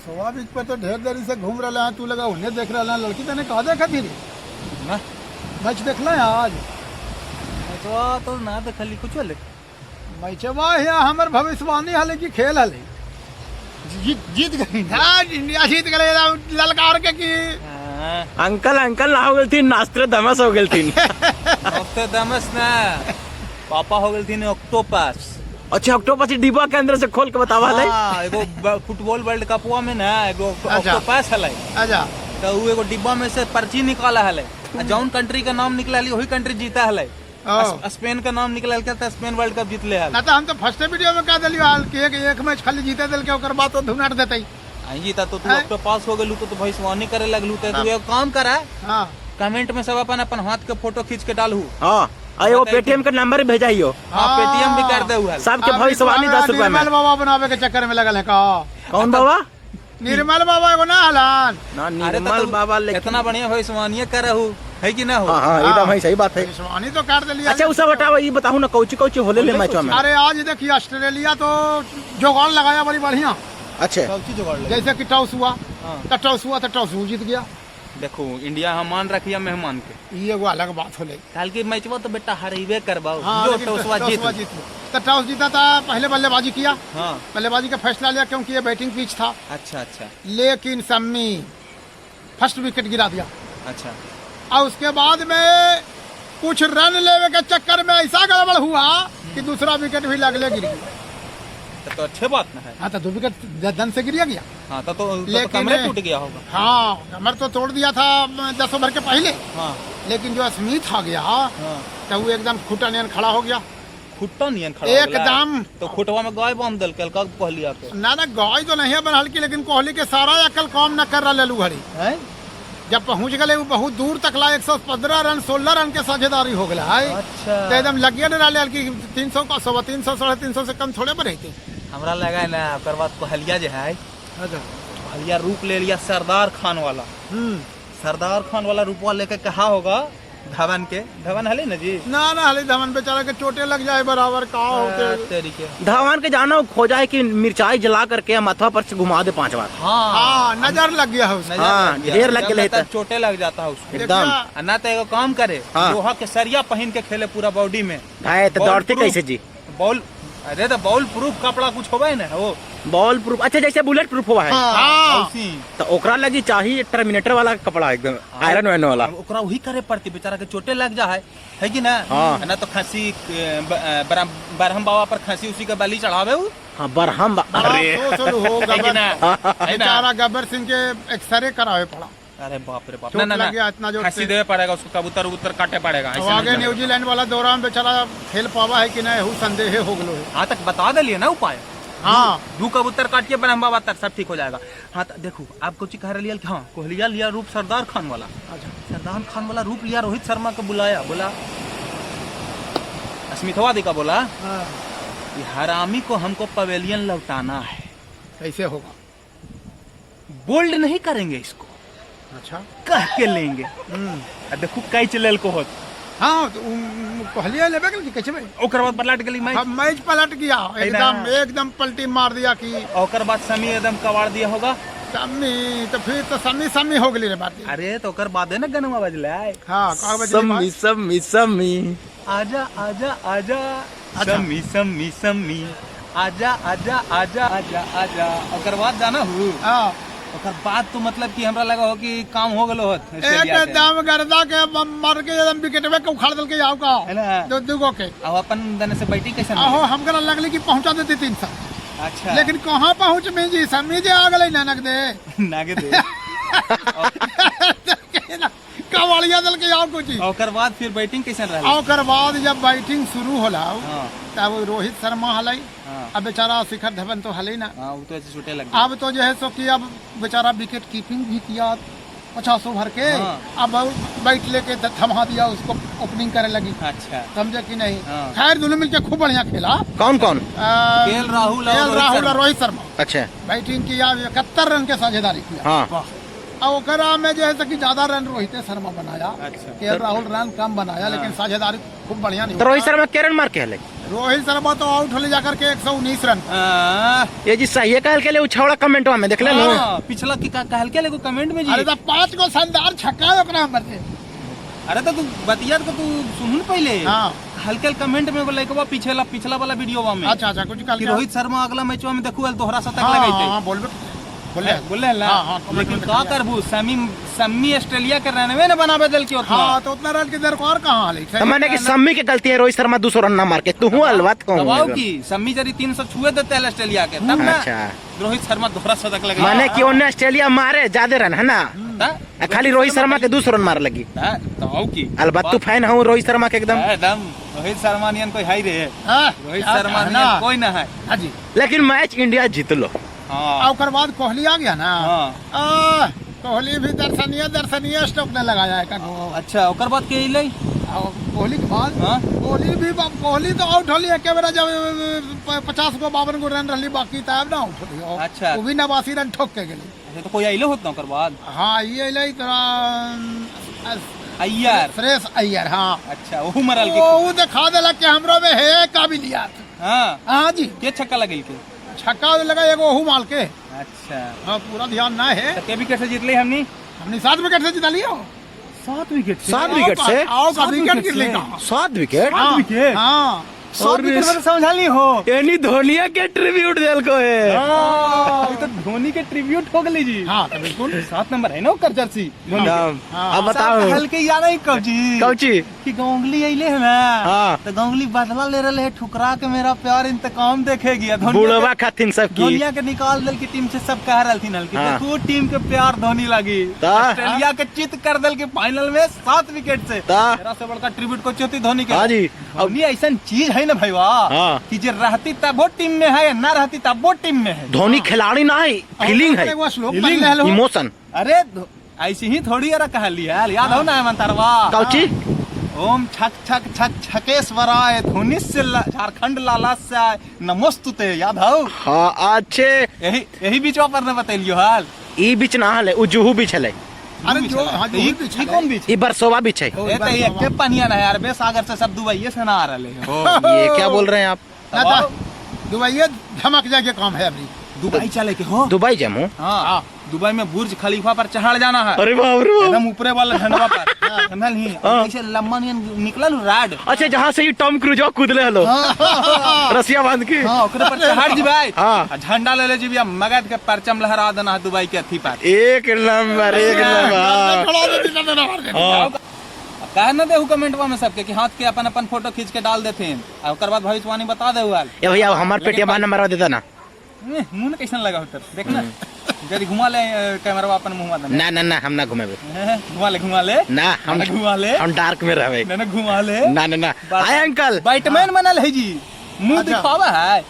स्वाभाविक पे तो ढेर देरी से घूम रहा है, तू लगा उन्हें देख रहा है। लड़की तने कहा देखा थी मैच देखला है आज तो ना देखली कुछ ले मैचवा है हमर भविष्यवाणी हले की खेल हले जीत गई हां इंडिया जीत गले ललकार के की अंकल ना हो गई थी नास्त्र दमस हो गई थी नास्त्र दमस ना पापा हो गई थी ऑक्टोपस। अच्छा ऑक्टोपस डिब्बा के अंदर से खोल के बतावा ले। हां एगो फुटबॉल वर्ल्ड कपवा में ना एगो ऑक्टोपस हले। अच्छा तो वो एगो डिब्बा में से पर्ची निकाला हले, जौन कंट्री का नाम निकला वही कंट्री जीता हले। स्पेन का नाम निकल के स्पेन वर्ल्ड कप जीत ले है ना। तो हम तो फर्स्ट वीडियो में कह दिलियो हाल कि एक मैच खाली जीते दिल के ओकर बाद तो धुनाट देतई आई जीता तो तू तो पास हो गेलू तो भविष्यवाणी करे लगलू तो तू एक काम करा। हां कमेंट में सब अपन हाथ के फोटो खींच के डालू। हां आयो वो पेटीएम का नंबर भेजाइयो। हां पेटीएम भी कर दे हुआ सबके भविष्यवाणी 10 रुपए में। निर्मल बाबा बनावे के चक्कर में लगल है का। कौन बाबा? निर्मल बाबा एगो ना हलान ना निर्मल बाबा इतना बढ़िया भविष्यवाणी करहु है कि ना हो। हां एकदम है सही बात है भविष्यवाणी तो कर देलिए। अच्छा उसे बताओ ये बताओ ना कौची होले ले मैच में। अरे आज देखिए ऑस्ट्रेलिया तो जुगाड़ लगाया बड़ी बढ़िया। अच्छा कौची जुगाड़ जैसे कि टॉस हुआ तो टॉस जीत गया। देखो इंडिया हम मान रखिया मेहमान के ये एगो अलग बात होले कल की मैचवा तो बेटा हारइबे करबाओ जो टॉसवा जीत तो टॉस जीता था पहले बल्लेबाजी किया। हां बल्लेबाजी का फैसला लिया क्योंकि ये बैटिंग पिच था। अच्छा लेकिन सम्मी फर्स्ट विकेट गिरा दिया। अच्छा और उसके बाद में कुछ रन लेवे के चक्कर में ऐसा गड़बड़ हुआ कि दूसरा विकेट भी लगले गिर गया। तो अच्छी बात ना है। हाँ तो 2 विकेट दन से गिर गया। हाँ तो कमर टूट गया होगा। हाँ कमर तो तोड़ दिया था 10 ओवर के पहले। हाँ लेकिन जो स्मिथ आ गया तो वो एकदम खुटा नियन खड़ा हो गया। खुट्टा नियन खड़ा एकदम तो खुटवा में गाय बांध दल कोहली आके ना गाय तो नहीं बन हल्की लेकिन कोहली के सारा अकल काम न कर रहा ललू घड़ी जब पहुंच गए वो बहुत दूर तक ला 115 रन 16 रन के साझेदारी हो गया है। अच्छा तो एकदम लगिया डाले कि 300 का 350 350 से कम थोड़े पर रहते हमरा लगा ना। ओकर बाद कोहलिया जो है कोहलिया रूप ले लिया सरदार खान वाला। सरदार खान वाला रूपवा लेके कहा होगा धवन हले ना जी ना हले धवन बेचारा के चोटे लग जाए बराबर का होते धवन के जाना खो जाए कि मिर्चाई जला करके माथा पर से घुमा दे 5 बार। हाँ नजर लग गया है हाँ ढेर लग गया चोटे लग जाता है उसको एकदम ना तो एगो काम करे लोहा के सरिया पहन के खेले पूरा बॉडी में तो दौड़ते कैसे जी बॉल। अरे तो बॉल प्रूफ कपड़ा कुछ होगा ना वो बॉल प्रूफ। अच्छा जैसे बुलेट प्रूफ हुआ है तो ओकरा लगी चाहिए टर्मिनेटर वाला कपड़ा एकदम आयरन मैन वाला ओकरा वही करे पड़ती बेचारा के चोटे लग जा है कि ना। ना तो खांसी बरहम बाबा पर खांसी उसी का बलि चढ़ावे बरहम बेचारा गब्बर सिंह के एक्सरे करावे पड़ा। अरे बाप रे बाप ना इतना जो खांसी देवे पड़ेगा उसको कबूतर काटे पड़ेगा। आगे न्यूजीलैंड वाला दौरान बेचारा खेल पावा है कि नहीं संदेह हो गलो है। हाँ तक बता दिलिए ना उपाय। हाँ 2 कबूतर काट के ब्रह्मा बातर सब ठीक हो जाएगा। हाँ तो देखो आपको कह रही हाँ कोहलिया लिया रूप सरदार खान वाला। अच्छा सरदार खान वाला रूप लिया रोहित शर्मा को बुलाया बोला स्मिथवा दी का बोला कि हरामी को हमको पवेलियन लौटाना है। कैसे होगा? बोल्ड नहीं करेंगे इसको। अच्छा कह के लेंगे देखो कई चलल को होत। हाँ तो कोहलिया लेबे के कैसे में ओकर बाद पलट गली मैच पलट गया एकदम पलटी मार दिया कि ओकर बाद समी एकदम कवाड़ दिया होगा समी तो फिर तो समी हो गली रे बात। अरे तो ओकर बाद है ना गनवा बजले हां का बजले समी आजा आजा आजा समी समी समी आजा आजा आजा आजा आजा ओकर बाद जाना हूं। हां ओकर बाद तो मतलब कि हमरा लगा हो कि काम हो गलो होत एकदम गर्दा के मार के एकदम विकेट में उखाड़ दल के जाओ का है ना दुगो के अब अपन दने से बैटिंग कैसे आहो हमकरा लगले कि पहुंचा देते 300। अच्छा लेकिन कहां पहुंच में जी समी जे आ गले नानक दे कवाड़िया दल के जाओ कुछ ओकर बाद फिर बैटिंग कैसे रहा। ओकर बाद जब बैटिंग शुरू होला तब रोहित शर्मा हलै। अब बेचारा शिखर धवन तो हले ना। वो तो ऐसे छूटे लग अब तो जो है सो कि अब बेचारा विकेट कीपिंग भी किया 50 ओवर के। अब बैट लेके थमा दिया उसको ओपनिंग करे लगी। अच्छा समझे कि नहीं। खैर दोनों मिलकर खूब बढ़िया खेला। कौन केएल राहुल और रोहित शर्मा। अच्छा बैटिंग किया 71 रन के साझेदारी किया। और ओकरा में जो है कि ज्यादा रन रोहित शर्मा बनाया। अच्छा केएल राहुल रन कम बनाया लेकिन साझेदारी खूब बढ़िया नहीं। तो रोहित शर्मा के रन मार के हले रोहित शर्मा तो आउट होले जाकर के 119 रन। ये जी सही है कहल के लिए उछावड़ा कमेंटवा में देख ले लो। पिछला की कहल के ले कमेंट में जी। अरे तो 5 को शानदार छक्का है ओकरा नंबर से। अरे तो तू बतिया को तू सुन पहले। हाँ हल्के कमेंट में बोले को पिछला वाला वीडियो में। अच्छा अच्छा कुछ कि रोहित शर्मा अगला मैचवा में देखू तोहरा शतक लगाई थे। हां बोले ला। लेकिन का करबू सम्मी ऑस्ट्रेलिया के रनवे ने बनावे दिल के उतना। हां तो उतना रन के दरकार कहां आले। तो मैंने कि सम्मी की गलती है रोहित शर्मा 200 रन ना मार के। तू हूं अलवत को दबाव की सम्मी जरी 300 छुए देते हैं ऑस्ट्रेलिया के तब ना। अच्छा रोहित शर्मा दोहरा शतक लगाई। माने कि उन्हें ऑस्ट्रेलिया मारे ज्यादा रन है ना, खाली रोहित शर्मा के 200 रन मार लगी। दबाव की अलबत्त तू फैन हूँ रोहित शर्मा के एकदम। रोहित शर्मा नियन कोई हाई रे। रोहित शर्मा नियन कोई ना है। हां जी लेकिन मैच इंडिया जीत लो। और उसके बाद कोहली आ गया ना। कोहली भी दर्शनीय स्टॉक ने लगाया है का। अच्छा ओकर बाद के ले कोहली के बाद कोहली तो आउट होली एक बेरा जब 50 को 52 को रन रही बाकी तब ना आउट होली। अच्छा वो भी 89 रन ठोक के गेले। अच्छा तो कोई आइलो होत ना ओकर बाद। हां ये अइले तोरा अय्यर फ्रेश अय्यर। हां अच्छा वो मरल के वो दिखा देला कि हमरो में है काबिलियत। हां जी के छक्का लगल के छक्का लगा एगो ओहू माल के। अच्छा हां पूरा ध्यान ना है। तो के विकेट से जीत ली हमने 7 विकेट से जिता लियो। 7 विकेट से आओ का विकेट गिर लेगा। 7 विकेट। हां 7 विकेट में समझा ली हो। यानी धोनिया के ट्रिब्यूट देल को है। ये तो धोनी के ट्रिब्यूट हो गली जी। हां तो बिल्कुल 7 नंबर है ना ओकर जर्सी। अब बताओ हल्के याद नहीं कौची कि गांगुली आइले है ना। हाँ। तो गांगुली बदला ले रहे है ठुकरा के मेरा प्यार इंतकाम देखेगी। बुढ़वा खातिन सब की दुनिया के निकाल दिल की टीम से सब कह रही थी कि हाँ। देखो टीम के प्यार धोनी लगी। ऑस्ट्रेलिया के चित कर दिल के फाइनल में 7 विकेट से। मेरा से बड़का ट्रिब्यूट को चौथी धोनी के। हाँ जी धोनी ऐसा चीज है ना भाई वाह कि जो रहती तब वो टीम में है ना रहती तब वो टीम में है। धोनी खिलाड़ी ना है, फीलिंग है, इमोशन। अरे ऐसी ही थोड़ी यार कह लिया याद हो ना मंतरवा कौची ओम छक छक छक छकेश्वराय धोनी से झारखंड लाला से नमोस्तुते याद हो। हाँ अच्छे यही बीचवा पर ने बतैलियो हाल। ई बीच ना हले उ जुहू बीच हले। अरे जो हां जी कौन बीच ई बरसोवा बीच है। ये तो ये के पानिया ना यार बे सागर से सब दुबई से ना आ रहे हैं। ये क्या बोल रहे हैं आप। दुबई धमक जाके काम है अभी। दुबई चले के हो दुबई जमू। हाँ दुबई में बुर्ज खलीफा पर चढ़ जाना है। अरे बाप रे एकदम ऊपरे वाला झंडा पर समझल ही ऐसे लंबा निकलल राड। अच्छा जहाँ से ये टॉम क्रूज कूदले हलो रसिया बांध के। हाँ ओकरे पर चढ़ जीबाई। हाँ झंडा ले जीबिया मगध के परचम लहरा देना है दुबई के अथी पर। एक नंबर कह न देहू कमेंटवा में सबके कि हाथ के अपन अपन फोटो खींच के डाल देते हैं। ओकर बाद भविष्यवाणी बता दे हुआ। ये भैया हमार पेटिया नंबर देता ना। मुंह कैसन लगा होता देखना यदि घुमा ले कैमरा अपन मुंह में ना ना ना हम ना घुमेबे। घुमा ले ना हम घुमा ले हम डार्क में रहबे। ना घुमा ले ना ना ना आय अंकल बैटमैन बनल है जी मुंह दिखावा है।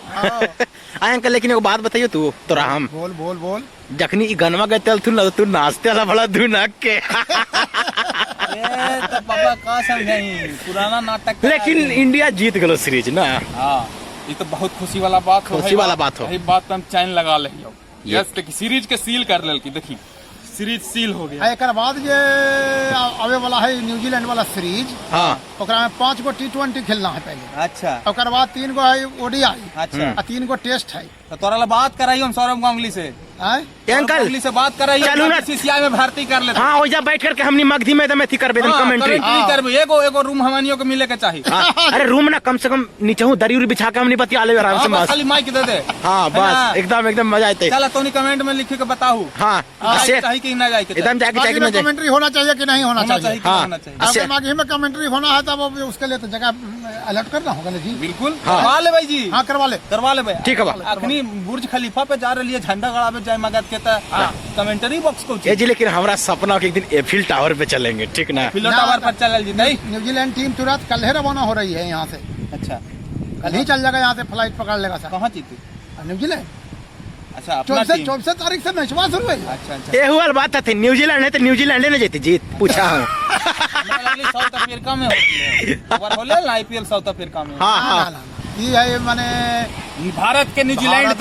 आय अंकल लेकिन एगो बात बताइयो तू तोरा हम बोल जखनी ई गनवा गतल तू ना तू नाचते वाला बड़ा धुनक के। ए तो पापा का समझाई पुराना नाटक। लेकिन इंडिया जीत गलो सीरीज ना। हां ये तो बहुत खुशी वाला बात हो। खुशी वाला बात हो। यही बात तो हम चैन लगा ले यस तक सीरीज के सील कर लेल की देखी सीरीज सील हो गया। एक बाद ये आवे वाला है न्यूजीलैंड वाला सीरीज। हाँ ओकरा में 5 गो T20 खेलना है पहले। अच्छा ओकर बाद 3 गो है ओडीआई। अच्छा 3 गो टेस्ट है। तो तोरा ला बात कराई हम सौरभ गांगुली से। अंकल गांगुली से बात कराई चलू ना सीसीआई में भर्ती कर ले। हाँ ओइजा बैठ करके हमनी मगधी में एकदम एथी करबे एकदम कमेंट्री करबे। एगो रूम हमनियो को मिले के चाहिए। अरे रूम ना कम से कम नीचे हूँ दरी उरी बिछा के हमनी बतिया ले आराम से बस खाली माइक दे दे। हाँ बस एकदम मजा आते। चल तोनी कमेंट में लिख के बताऊ। हाँ चाहिए कि ना जाए एकदम जाके कमेंट्री होना चाहिए कि नहीं होना चाहिए। हाँ माघी में कमेंट्री होना है तब उसके लिए तो जगह अलर्ट करना होगा जी। बिल्कुल करवा ले भाई जी। हाँ करवा ले भाई। ठीक है अखनी बुर्ज खलीफा पे जा रही है झंडा गड़ावे जाए मगध के तो कमेंटरी बॉक्स को जी। लेकिन हमारा सपना कि एक दिन एफिल टावर पे चलेंगे ठीक ना। एफिल टावर पर चल जी नहीं। न्यूजीलैंड टीम तुरंत कल ही रवाना हो रही है यहाँ से। अच्छा कल ही चल जाएगा यहाँ से फ्लाइट पकड़ लेगा सर। कहाँ जीती न्यूजीलैंड। अच्छा अपना टीम 24 तारीख से मैच शुरू हुई। अच्छा ये हुआ बात थी न्यूजीलैंड है तो न्यूजीलैंड ने जीती जीत पूछा हूँ। साउथ अफ्रीका में होले ना आईपीएल साउथ अफ्रीका में। हाँ ये है माने भारत के न्यूजीलैंड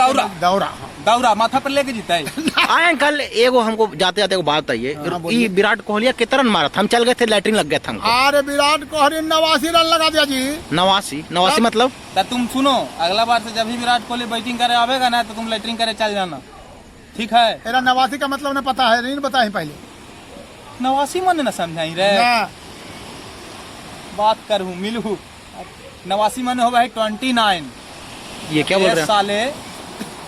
दौरा दौरा माथा पर लेके जीता है। आए अंकल एगो हमको जाते जाते बात बताइए, ये विराट कोहली कितना रन मारा था? हम चल गए थे, लैट्रिन लग गया था हमको। अरे विराट कोहली 89 रन लगा दिया जी। 89 मतलब? तो तुम सुनो, अगला बार से जब भी विराट कोहली बैटिंग करे आवेगा ना, तो तुम लैट्रिन करे चल जाना, ठीक है? तेरा 89 का मतलब ने पता है, नहीं बताई पहले। 89 मन न समझाई रे, बात करूँ मिलू। 89 मन हो गए 29। ये क्या बोल रहे हैं साले?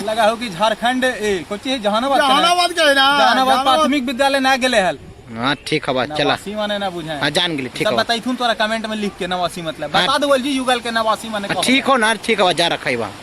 लगा हो कि झारखंड कोची जहानाबाद गए ना, जहानाबाद प्राथमिक विद्यालय ना गेले हल। हाँ ठीक है बात, चला 89 माने ना बुझाए। हाँ जान गेली, ठीक सब है बताई थूं तोरा कमेंट में लिख के 89 मतलब बता दो जी युगल के 89 माने। ठीक हो ना, ठीक है जा रखा है वहाँ।